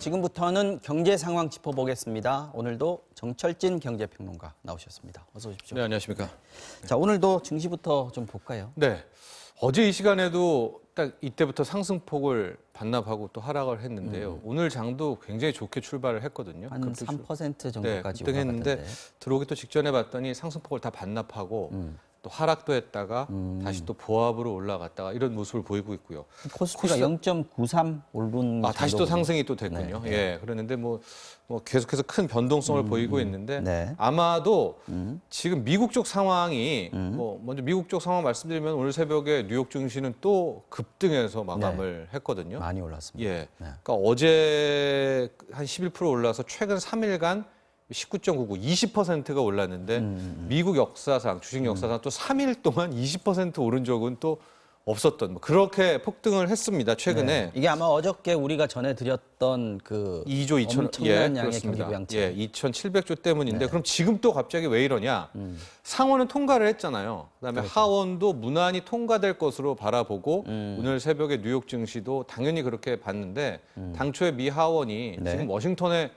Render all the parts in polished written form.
지금부터는 경제 상황 짚어보겠습니다. 오늘도 정철진 경제평론가 나오셨습니다. 어서 오십시오. 네, 안녕하십니까. 자, 오늘도 증시부터 좀 볼까요? 네, 어제 이 시간에도 딱 이때부터 상승폭을 반납하고 또 하락을 했는데요. 오늘 장도 굉장히 좋게 출발을 했거든요. 한 급등 3% 정도까지 급등했는데 올라갔던데. 들어오기 또 직전에 봤더니 상승폭을 다 반납하고 또 하락도 했다가 다시 또 보합으로 올라갔다가 이런 모습을 보이고 있고요. 코스피가 0.93 오른 다시 또 정도군요. 상승이 또 됐군요. 네. 예, 그랬는데 뭐 계속해서 큰 변동성을 보이고 있는데 네. 아마도 지금 미국 쪽 상황이 먼저 미국 쪽 상황 말씀드리면 오늘 새벽에 뉴욕 증시는 또 급등해서 마감을 했거든요. 많이 올랐습니다. 예, 네. 그러니까 어제 한 11% 올라서 최근 3일간 19.99, 20%가 올랐는데 미국 역사상, 주식 역사상 또 3일 동안 20% 오른 적은 또 없었던 그렇게 폭등을 했습니다. 최근에. 네. 이게 아마 어저께 우리가 전해드렸던 그 2조 2천 엄청난 양의 경기 부양책. 예, 2,700조 때문인데 그럼 지금 또 갑자기 왜 이러냐? 상원은 통과를 했잖아요. 그다음에 그렇죠. 하원도 무난히 통과될 것으로 바라보고 오늘 새벽에 뉴욕 증시도 당연히 그렇게 봤는데 당초에 미 하원이 네. 지금 워싱턴에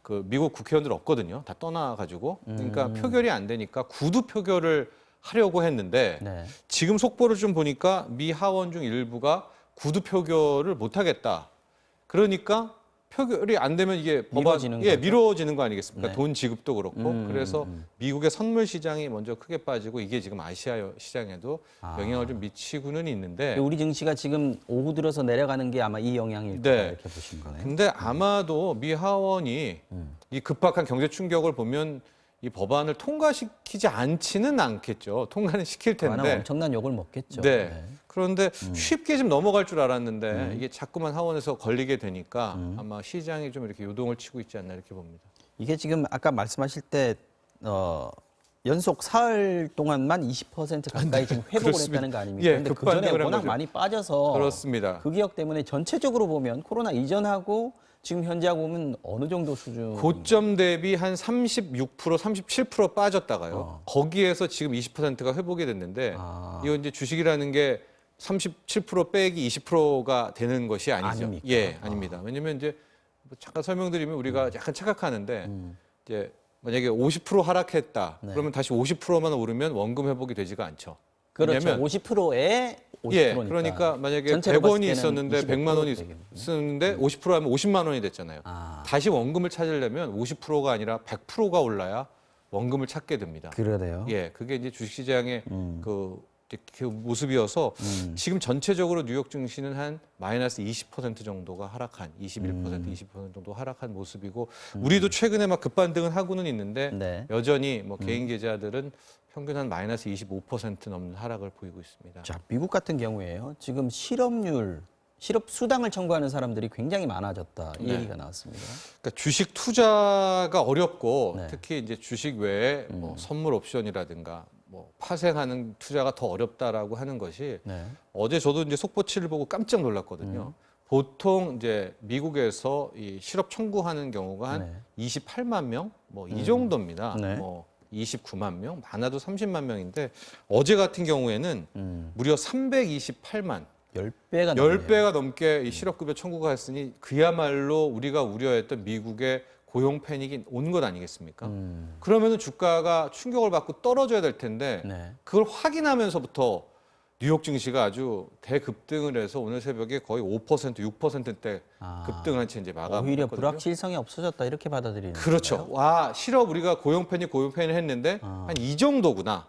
그 미국 국회의원들 없거든요. 다 떠나가지고 그러니까 표결이 안 되니까 구두 표결을 하려고 했는데 네. 지금 속보를 좀 보니까 미 하원 중 일부가 구두 표결을 못 하겠다. 그러니까 표결이 안 되면 이게 미뤄지는 법안 거죠? 미뤄지는 거 아니겠습니까? 네. 돈 지급도 그렇고 그래서 미국의 선물 시장이 먼저 크게 빠지고 이게 지금 아시아 시장에도 영향을 좀 미치고는 있는데 우리 증시가 지금 오후 들어서 내려가는 게 아마 이 영향일 거다 네. 이렇게 보신 거네요. 근데 아마도 미 하원이 이 급박한 경제 충격을 보면 이 법안을 통과시키지 않지는 않겠죠. 통과는 시킬 아마 텐데. 엄청난 욕을 먹겠죠. 네. 그런데 쉽게 좀 넘어갈 줄 알았는데 이게 자꾸만 하원에서 걸리게 되니까 아마 시장이 좀 이렇게 요동을 치고 있지 않나 이렇게 봅니다. 이게 지금 아까 말씀하실 때 연속 사흘 동안만 20% 가까이 지금 회복을 그렇습니다. 했다는 거 아닙니까? 예, 그런데 그 급반등을 전에 한 워낙 거죠. 많이 빠져서 그렇습니다. 그 기억 때문에 전체적으로 보면 코로나 이전하고 지금 현재하고 보면 어느 정도 수준? 고점 대비 한 36%, 37% 빠졌다가요. 거기에서 지금 20%가 회복이 됐는데 이거 이제 주식이라는 게 37% 빼기 20%가 되는 것이 아니죠. 아닙니까? 예, 아닙니다. 왜냐면 이제 잠깐 설명드리면 우리가 약간 착각하는데 이제 만약에 50% 하락했다. 그러면 다시 50%만 오르면 원금 회복이 되지가 않죠. 그렇죠. 왜냐면 50%에 50%니까. 예, 그러니까 만약에 전체로 100원이 봤을 때는 있었는데 100만 원이 25% 있었는데 50% 하면 50만 원이 됐잖아요. 아. 다시 원금을 찾으려면 50%가 아니라 100%가 올라야 원금을 찾게 됩니다. 그러네요. 예, 그게 이제 주식시장의 그 모습이어서 지금 전체적으로 뉴욕 증시는 한 마이너스 20% 정도가 하락한 21%, 20% 정도 하락한 모습이고 우리도 최근에 막 급반등은 하고는 있는데 네. 여전히 뭐 개인 계좌들은 평균 한 마이너스 25% 넘는 하락을 보이고 있습니다. 자, 미국 같은 경우에요. 지금 실업 수당을 청구하는 사람들이 굉장히 많아졌다. 이 네. 얘기가 나왔습니다. 그러니까 주식 투자가 어렵고 네. 특히 이제 주식 외에 뭐 선물 옵션이라든가 뭐 파생하는 투자가 더 어렵다라고 하는 것이 네. 어제 저도 이제 속보치를 보고 깜짝 놀랐거든요. 보통 이제 미국에서 이 실업 청구하는 경우가 한 28만 명, 뭐 이 정도입니다. 네. 뭐 29만 명, 많아도 30만 명인데 어제 같은 경우에는 무려 328만, 10배가 넘네요. 10배가 넘게 이 실업급여 청구가 했으니 그야말로 우리가 우려했던 미국의 고용 패닉이 온 것 아니겠습니까? 그러면은 주가가 충격을 받고 떨어져야 될 텐데 네. 그걸 확인하면서부터 뉴욕 증시가 아주 대급등을 해서 오늘 새벽에 거의 5%, 6%대 급등한 채 이제 마감을 오히려 했거든요. 불확실성이 없어졌다 이렇게 받아들이는 그렇죠. 건가요? 와, 실업 우리가 고용 패닉 했는데 한 이 정도구나.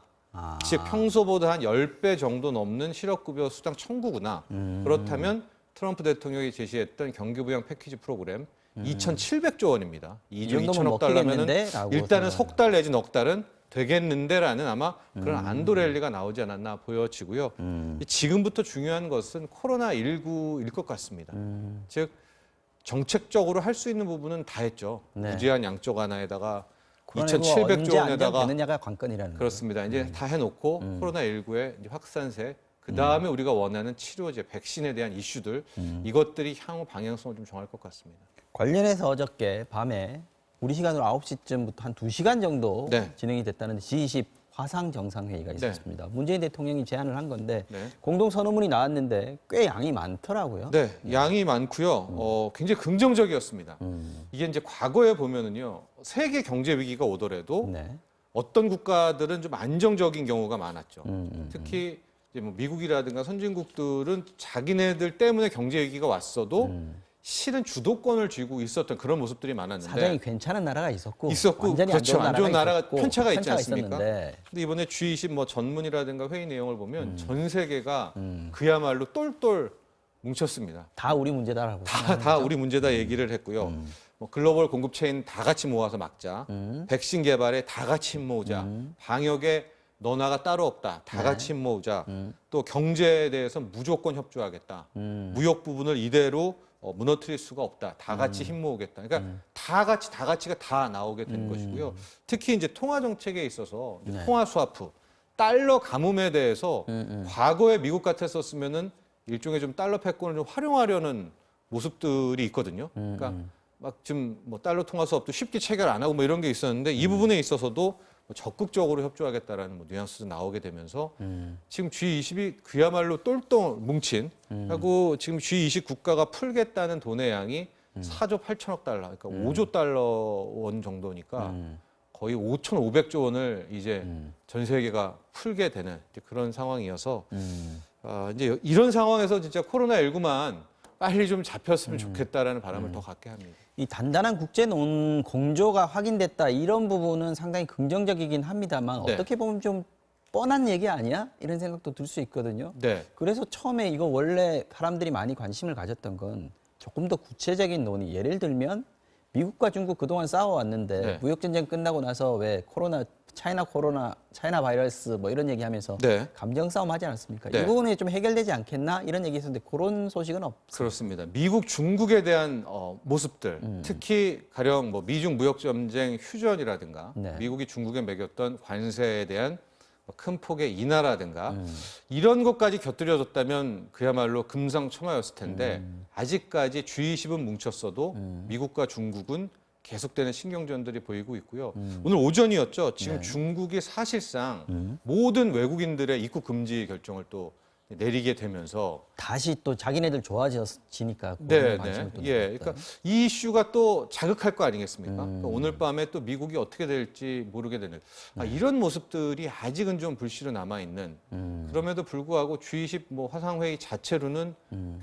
즉 평소보다 한 10배 정도 넘는 실업급여 수당 청구구나. 그렇다면 트럼프 대통령이 제시했던 경기부양 패키지 프로그램 2,700조 원입니다. 2조 정도면 2천억 달러면은 먹히겠는데? 라고 일단은 생각하는. 석 달 내지 넉 달은 되겠는데라는 아마 그런 안도랠리가 나오지 않았나 보여지고요. 지금부터 중요한 것은 코로나19일 것 같습니다. 즉 정책적으로 할 수 있는 부분은 다 했죠. 네. 무제한 양적 완화에다가 언제 2,700조 원에다가 안정되느냐가 관건이라는 그렇습니다. 이제 다 해놓고 코로나19의 이제 확산세, 그 다음에 우리가 원하는 치료제, 백신에 대한 이슈들 이것들이 향후 방향성을 좀 정할 것 같습니다. 관련해서 어저께 밤에 우리 시간으로 9시쯤부터 한 2시간 정도 네. 진행이 됐다는데 G20 화상 정상회의가 네. 있었습니다. 문재인 대통령이 제안을 한 건데 네. 공동 선언문이 나왔는데 꽤 양이 많더라고요. 네, 양이 많고요. 굉장히 긍정적이었습니다. 이게 이제 과거에 보면은요, 세계 경제 위기가 오더라도 네. 어떤 국가들은 좀 안정적인 경우가 많았죠. 특히 이제 뭐 미국이라든가 선진국들은 자기네들 때문에 경제 위기가 왔어도 실은 주도권을 쥐고 있었던 그런 모습들이 많았는데 사정이 괜찮은 나라가 있고 그렇죠. 완전히 안 좋은 안 좋은 나라가 있었고, 편차가 있지 않습니까? 있었는데 근데 이번에 G20 뭐 전문이라든가 회의 내용을 보면 전 세계가 그야말로 똘똘 뭉쳤습니다. 다 우리 문제다라고 다 우리 문제다 얘기를 했고요. 뭐 글로벌 공급 체인 다 같이 모아서 막자. 백신 개발에 다 같이 힘모으자. 방역에 너나가 따로 없다. 다 같이 힘모으자. 또 경제에 대해서 무조건 협조하겠다. 무역 부분을 이대로 무너뜨릴 수가 없다. 다 같이 힘모으겠다. 그러니까 다 같이가 다 나오게 된 것이고요. 특히 이제 통화 정책에 있어서 네. 통화 스와프, 달러 가뭄에 대해서 과거에 미국 같았었으면은 일종의 좀 달러 패권을 좀 활용하려는 모습들이 있거든요. 그러니까 막 지금 뭐 달러 통화 수업도 쉽게 체결 안 하고 뭐 이런 게 있었는데 이 부분에 있어서도 뭐 적극적으로 협조하겠다라는 뭐 뉘앙스도 나오게 되면서 지금 G20이 그야말로 똘똘 뭉친 하고 지금 G20 국가가 풀겠다는 돈의 양이 4조 8천억 달러, 그러니까 5조 달러 원 정도니까 거의 5,500조 원을 이제 전 세계가 풀게 되는 이제 그런 상황이어서 이제 이런 상황에서 진짜 코로나19만 빨리 좀 잡혔으면 좋겠다라는 바람을 더 갖게 합니다. 이 단단한 국제 공조가 확인됐다 이런 부분은 상당히 긍정적이긴 합니다만 네. 어떻게 보면 좀 뻔한 얘기 아니야? 이런 생각도 들 수 있거든요. 네. 그래서 처음에 이거 원래 사람들이 많이 관심을 가졌던 건 조금 더 구체적인 논의. 예를 들면 미국과 중국 그동안 싸워왔는데 네. 무역전쟁 끝나고 나서 왜 차이나 바이러스 뭐 이런 얘기하면서 네. 감정 싸움 하지 않았습니까? 네. 이 부분이 좀 해결되지 않겠나 이런 얘기 있었는데 그런 소식은 없습니다. 그렇습니다. 미국, 중국에 대한 모습들, 특히 가령 뭐 미중 무역 전쟁 휴전이라든가 네. 미국이 중국에 매겼던 관세에 대한 큰 폭의 인하라든가 이런 것까지 곁들여졌다면 그야말로 금상첨화였을 텐데 아직까지 G20은 뭉쳤어도 미국과 중국은 계속되는 신경전들이 보이고 있고요. 오늘 오전이었죠. 지금 중국이 사실상 모든 외국인들의 입국 금지 결정을 또 내리게 되면서 다시 또 자기네들 좋아지니까 네, 관심을 네. 또 예. 느꼈다. 그러니까 이 이슈가 또 자극할 거 아니겠습니까? 그러니까 오늘 밤에 또 미국이 어떻게 될지 모르게 되는 이런 모습들이 아직은 좀 불씨로 남아 있는. 그럼에도 불구하고 G20 뭐 화상회의 자체로는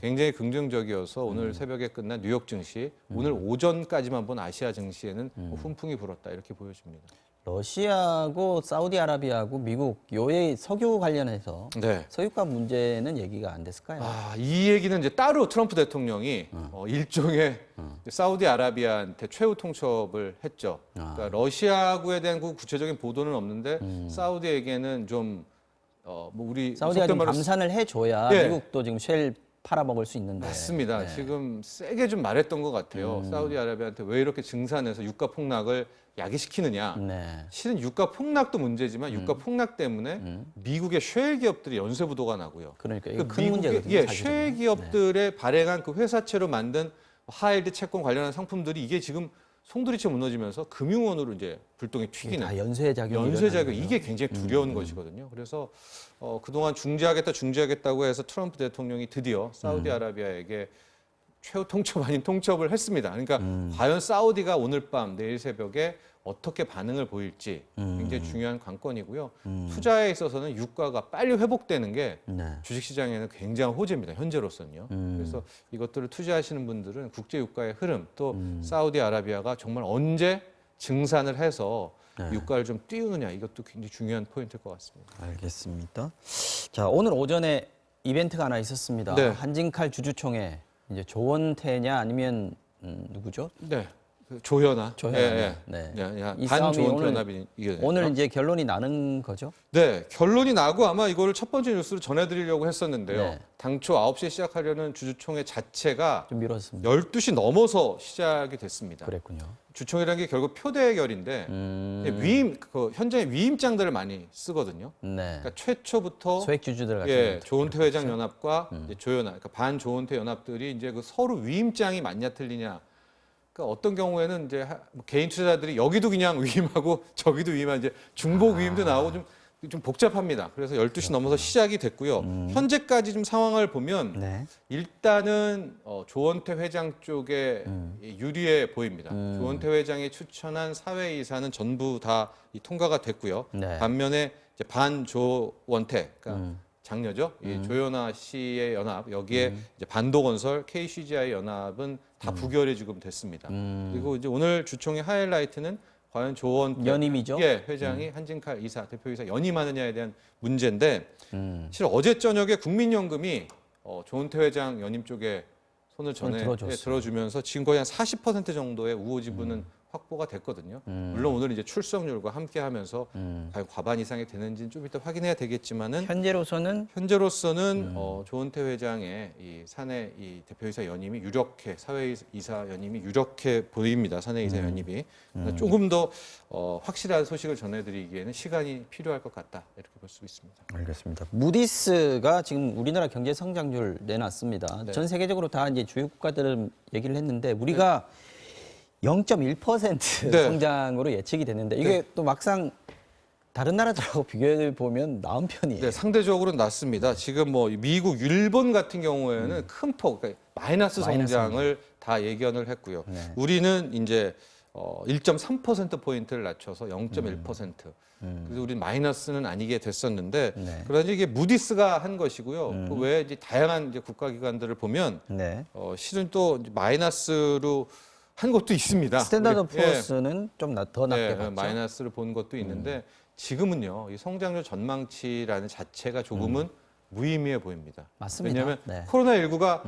굉장히 긍정적이어서 오늘 새벽에 끝난 뉴욕 증시, 오늘 오전까지만 본 아시아 증시에는 뭐 훈풍이 불었다 이렇게 보여집니다. 러시아하고 사우디아라비아하고 미국 요의 석유 관련해서 네. 석유값 문제는 얘기가 안 됐을까요? 이 얘기는 이제 따로 트럼프 대통령이 일종의 사우디아라비아한테 최후 통첩을 했죠. 그러니까 러시아구에 대한 그 구체적인 보도는 없는데 사우디에게는 좀 뭐 우리 사우디가 속된 좀 말로 감산을 해줘야 예. 미국도 지금 쉘 팔아먹을 수 있는데. 맞습니다. 네. 지금 세게 좀 말했던 것 같아요. 사우디아라비아한테 왜 이렇게 증산해서 유가 폭락을 야기시키느냐. 네. 실은 유가 폭락도 문제지만 유가 폭락 때문에 미국의 쉘 기업들이 연쇄 부도가 나고요. 그러니까 이거 그 큰 문제거든요. 예, 사실은. 쉘 기업들의 발행한 그 회사채로 만든 하이드 채권 관련한 상품들이 이게 지금 송두리째 무너지면서 금융원으로 이제 불똥이 이게 튀기는 다 연쇄작용. 연쇄작용 이게 굉장히 두려운 것이거든요. 그래서 그동안 중지하겠다고 해서 트럼프 대통령이 드디어 사우디아라비아에게 최후 통첩 아닌 통첩을 했습니다. 그러니까 과연 사우디가 오늘 밤 내일 새벽에 어떻게 반응을 보일지 굉장히 중요한 관건이고요. 투자에 있어서는 유가가 빨리 회복되는 게 네. 주식시장에는 굉장한 호재입니다. 현재로서는요. 그래서 이것들을 투자하시는 분들은 국제 유가의 흐름 또 사우디아라비아가 정말 언제 증산을 해서 유가를 좀 띄우느냐 이것도 굉장히 중요한 포인트일 것 같습니다. 알겠습니다. 자, 오늘 오전에 이벤트가 하나 있었습니다. 네. 한진칼 주주총회 이제 조원태냐 아니면 누구죠? 네. 그 조현아. 조현아. 예, 네. 예. 이 반 싸움이 좋은 오늘- 연합이 이겨냈죠. 오늘 이제 결론이 나는 거죠? 네, 결론이 나고 아마 이거를 첫 번째 뉴스로 전해드리려고 했었는데요. 네. 당초 9시에 시작하려는 주주총회 자체가 좀 미뤘습니다. 12시 넘어서 시작이 됐습니다. 그랬군요. 주총이라는 게 결국 표대결인데 현장에 위임장들을 많이 쓰거든요. 네. 그러니까 최초부터 소액 주주들 같은 예, 것들. 조은태 회장 연합과 이제 조연합, 그러니까 반 조은태 연합들이 이제 그 서로 위임장이 맞냐 틀리냐. 그러니까 어떤 경우에는 이제 뭐 개인 투자자들이 여기도 그냥 위임하고 저기도 위임하고 이제 중복 위임도 나오고 좀 좀 복잡합니다. 그래서 12시 넘어서 시작이 됐고요. 현재까지 좀 상황을 보면 네. 일단은 조원태 회장 쪽에 유리해 보입니다. 조원태 회장이 추천한 사회이사는 전부 다 통과가 됐고요. 네. 반면에 이제 반조원태, 그러니까 장녀죠. 이 조연아 씨의 연합, 여기에 이제 반도건설, KCGI 연합은 다 부결이 지금 됐습니다. 그리고 이제 오늘 주총의 하이라이트는 과연 조원태 연임이죠? 예, 회장이 한진칼 이사, 대표이사 연임하느냐에 대한 문제인데 사실 어제 저녁에 국민연금이 조원태 회장 연임 쪽에 손을 전에 들어주면서 지금 거의 한 40% 정도의 우호 지분은 확보가 됐거든요. 물론 오늘 이제 출석률과 함께하면서 과연 과반 이상이 되는지는 좀 이따 확인해야 되겠지만은 현재로서는 조원태 회장의 이 사내 이 대표이사 연임이 유력해 사회이사 연임이 유력해 보입니다. 사내이사 연임이 조금 더 확실한 소식을 전해드리기에는 시간이 필요할 것 같다 이렇게 볼 수 있습니다. 알겠습니다. 무디스가 지금 우리나라 경제 성장률 내놨습니다. 네. 전 세계적으로 다 이제 주요 국가들은 얘기를 했는데 우리가 0.1% 네. 성장으로 예측이 됐는데 이게 또 막상 다른 나라들하고 비교해 보면 나은 편이에요. 네, 상대적으로 낮습니다. 지금 뭐 미국, 일본 같은 경우에는 큰 폭, 그러니까 마이너스 성장을 다 예견을 했고요. 네. 우리는 이제 1.3% 포인트를 낮춰서 0.1%. 그래서 우리는 마이너스는 아니게 됐었는데, 네. 그러나 이게 무디스가 한 것이고요. 그 외에 이제 다양한 이제 국가기관들을 보면 네. 실은 또 이제 마이너스로 한 것도 있습니다. 스탠다드 예. 플러스는 좀 더 낮게 네, 봤죠. 마이너스를 본 것도 있는데 지금은요, 이 성장률 전망치라는 자체가 조금은 무의미해 보입니다. 맞습니다. 왜냐하면 네. 코로나19가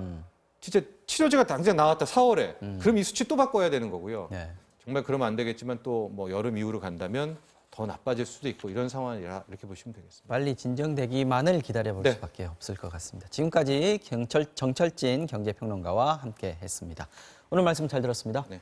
진짜 치료제가 당장 나왔다 4월에 그럼 이 수치 또 바꿔야 되는 거고요. 네. 정말 그러면 안 되겠지만 또 뭐 여름 이후로 간다면 더 나빠질 수도 있고 이런 상황이라 이렇게 보시면 되겠습니다. 빨리 진정되기만을 기다려볼 네. 수밖에 없을 것 같습니다. 지금까지 정철진 경제평론가와 함께했습니다. 오늘 말씀 잘 들었습니다. 네.